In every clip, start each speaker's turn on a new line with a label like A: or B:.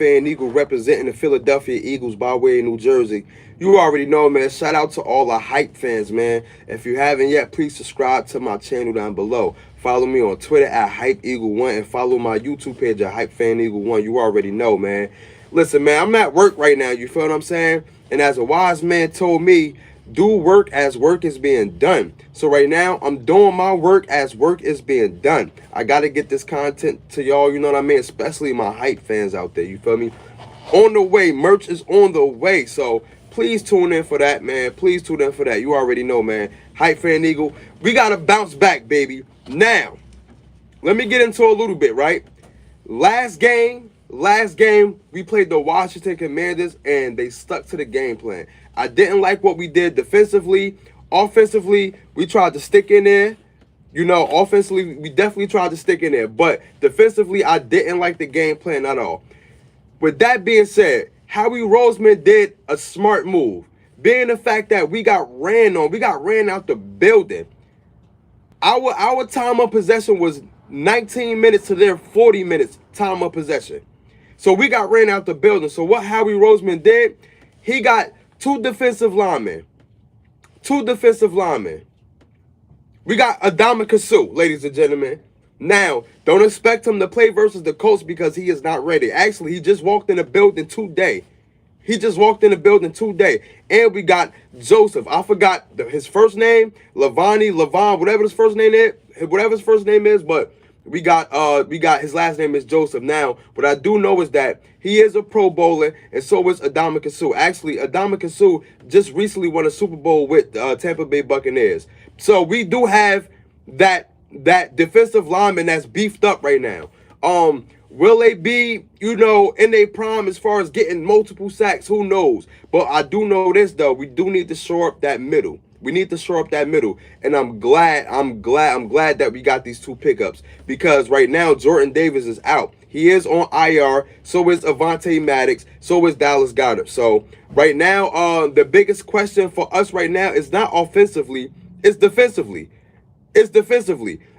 A: Fan Eagle representing the Philadelphia Eagles by way of New Jersey. You already know, man. Shout out to all the hype fans, man. If you haven't yet, please subscribe to my channel down below. Follow me on Twitter at HypeEagle1 and follow my YouTube page at HypeFanEagle1. You already know, man. Listen, man, I'm at work right now. You feel what I'm saying? And as a wise man told me, do work as work is being done. So right now, I'm doing my work as work is being done. I got to get this content to y'all, you know what I mean? Especially my hype fans out there, you feel me? On the way, merch is on the way. So please tune in for that, man. Please tune in for that. You already know, man. Hype Fan Eagle, we got to bounce back, baby. Now, let me get into a little bit, right? Last game, we played the Washington Commanders, and they stuck to the game plan. I didn't like what we did defensively. Offensively, we tried to stick in there. You know, offensively, we definitely tried to stick in there. But defensively, I didn't like the game plan at all. With that being said, Howie Roseman did a smart move. Being the fact that we got ran on, we got ran out the building. Our time of possession was 19 minutes to their 40 minutes time of possession. So we got ran out the building. So what Howie Roseman did, he got two defensive linemen. We got Adama Sue, ladies and gentlemen. Now, don't expect him to play versus the Colts because he is not ready. Actually, he just walked in the building today. And we got Joseph. I forgot his first name, Levon, whatever his first name is, but we got his last name is Joseph. Now, what I do know is that he is a Pro Bowler, and so is Adama Sue. Actually, Adama Sue just recently won a Super Bowl with Tampa Bay Buccaneers. So we do have that defensive lineman that's beefed up right now. Will they be, you know, in their prime as far as getting multiple sacks? Who knows? But I do know this, though. We do need to shore up that middle. And I'm glad that we got these two pickups, because right now Jordan Davis is out. He is on IR. So is Avonte Maddox. So is Dallas Goedert. So right now, the biggest question for us right now is not offensively, it's defensively.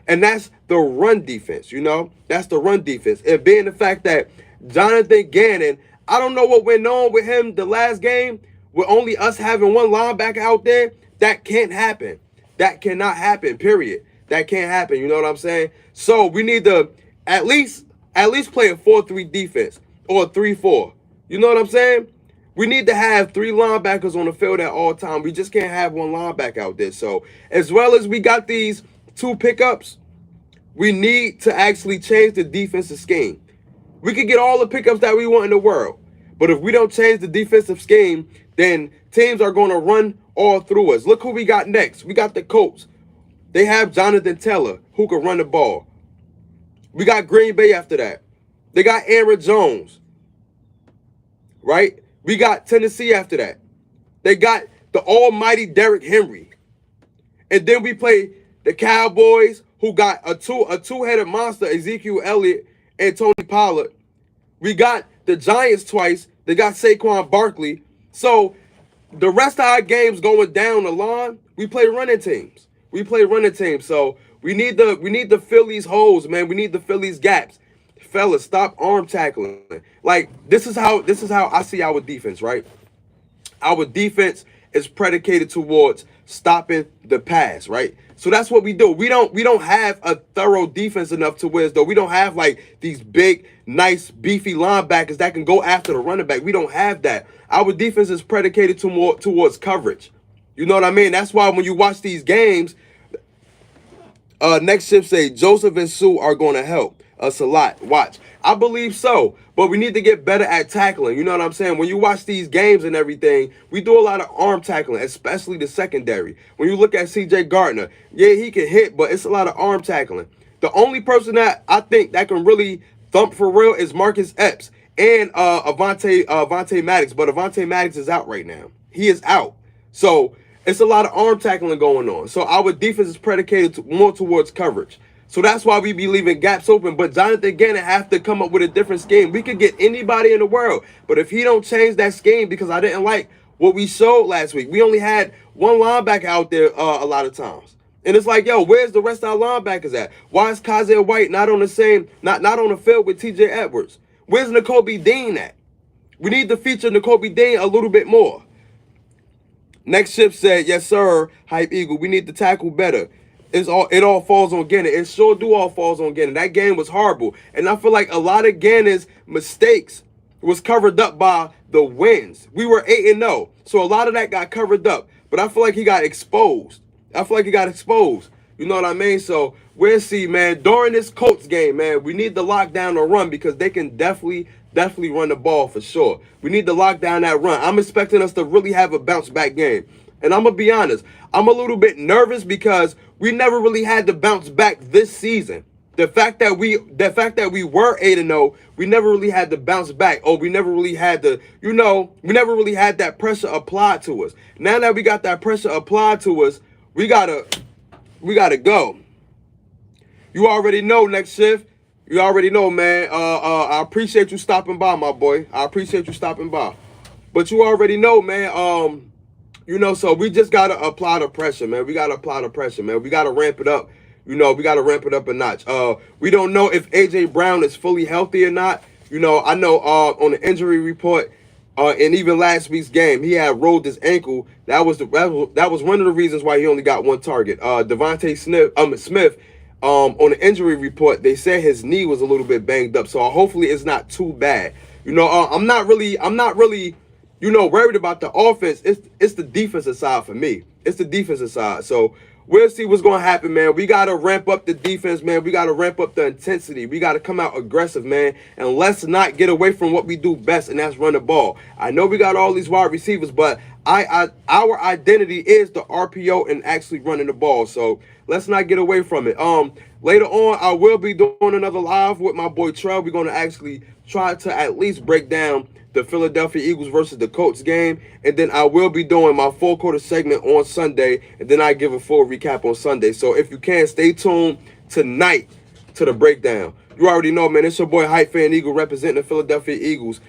A: And that's the run defense, you know? That's the run defense. And being the fact that Jonathan Gannon, I don't know what went on with him the last game, with only us having one linebacker out there. That can't happen. That cannot happen, period. That can't happen, you know what I'm saying? So we need to at least play a 4-3 defense or a 3-4. You know what I'm saying? We need to have three linebackers on the field at all times. We just can't have one linebacker out there. So as well as we got these two pickups, we need to actually change the defensive scheme. We could get all the pickups that we want in the world, but if we don't change the defensive scheme, then teams are going to run all through us. Look who we got next. We got the Colts. They have Jonathan Taylor, who can run the ball. We got Green Bay after that. They got Aaron Jones, right? We got Tennessee after that. They got the almighty Derrick Henry. And then we play the Cowboys, who got a two-headed monster, Ezekiel Elliott and Tony Pollard. We got the Giants twice. They got Saquon Barkley. So the rest of our games going down the line, we play running teams. So we need to fill these holes, man. We need to fill these gaps. Fellas, stop arm tackling. Like, this is how I see our defense, right? Our defense is predicated towards stopping the pass, right? So that's what we do. We don't have a thorough defense enough to where, though, we don't have like these big, nice, beefy linebackers that can go after the running back. We don't have that. Our defense is predicated towards coverage. You know what I mean? That's why when you watch these games, next shift say Joseph and Sue are going to help us a lot. Watch. I believe so, but we need to get better at tackling. You know what I'm saying? When you watch these games and everything, we do a lot of arm tackling, especially the secondary. When you look at C.J. Gardner, yeah, he can hit, but it's a lot of arm tackling. The only person that I think that can really thump for real is Marcus Epps and Avonte Maddox, but Avonte Maddox is out right now. He is out. So it's a lot of arm tackling going on. So our defense is predicated more towards coverage. So that's why we be leaving gaps open. But Jonathan Gannon have to come up with a different scheme. We could get anybody in the world, but if he don't change that scheme, because I didn't like what we showed last week. We only had one linebacker out there a lot of times. And it's like, yo, where's the rest of our linebackers at? Why is Kaiser White not on the field with TJ Edwards? Where's Nakobe Dean at? We need to feature Nakobe Dean a little bit more. Next Shift said, yes, sir, Hype Eagle. We need to tackle better. It all falls on Gannon. It sure do all falls on Gannon. That game was horrible. And I feel like a lot of Gannon's mistakes was covered up by the wins. We were 8-0. So a lot of that got covered up. But I feel like he got exposed. You know what I mean? So we'll see, man. During this Colts game, man, we need to lock down the run because they can definitely run the ball for sure. We need to lock down that run. I'm expecting us to really have a bounce back game. And I'm going to be honest, I'm a little bit nervous because we never really had to bounce back this season. The fact that we were 8-0, we never really had to bounce back. Oh, we never really had to, we never really had that pressure applied to us. Now that we got that pressure applied to us, we gotta go. You already know, Next Shift. You already know, man. I appreciate you stopping by, my boy. I appreciate you stopping by. But you already know, man. So we just gotta apply the pressure, man. We gotta apply the pressure, man. We gotta ramp it up. We gotta ramp it up a notch. We don't know if AJ Brown is fully healthy or not. I know on the injury report, and even last week's game, he had rolled his ankle. That was one of the reasons why he only got one target. Devontae Smith, on the injury report, they said his knee was a little bit banged up. So hopefully it's not too bad. I'm not really worried about the offense. It's the defensive side for me. It's the defensive side. So we'll see what's going to happen, man. We got to ramp up the defense, man. We got to ramp up the intensity. We got to come out aggressive, man. And let's not get away from what we do best, and that's run the ball. I know we got all these wide receivers, but our identity is the RPO and actually running the ball. So let's not get away from it. Later on, I will be doing another live with my boy Trell. We're going to actually try to at least break down the Philadelphia Eagles versus the Colts game. And then I will be doing my full quarter segment on Sunday. And then I give a full recap on Sunday. So if you can, stay tuned tonight to the breakdown. You already know, man. It's your boy Hype Fan Eagle representing the Philadelphia Eagles.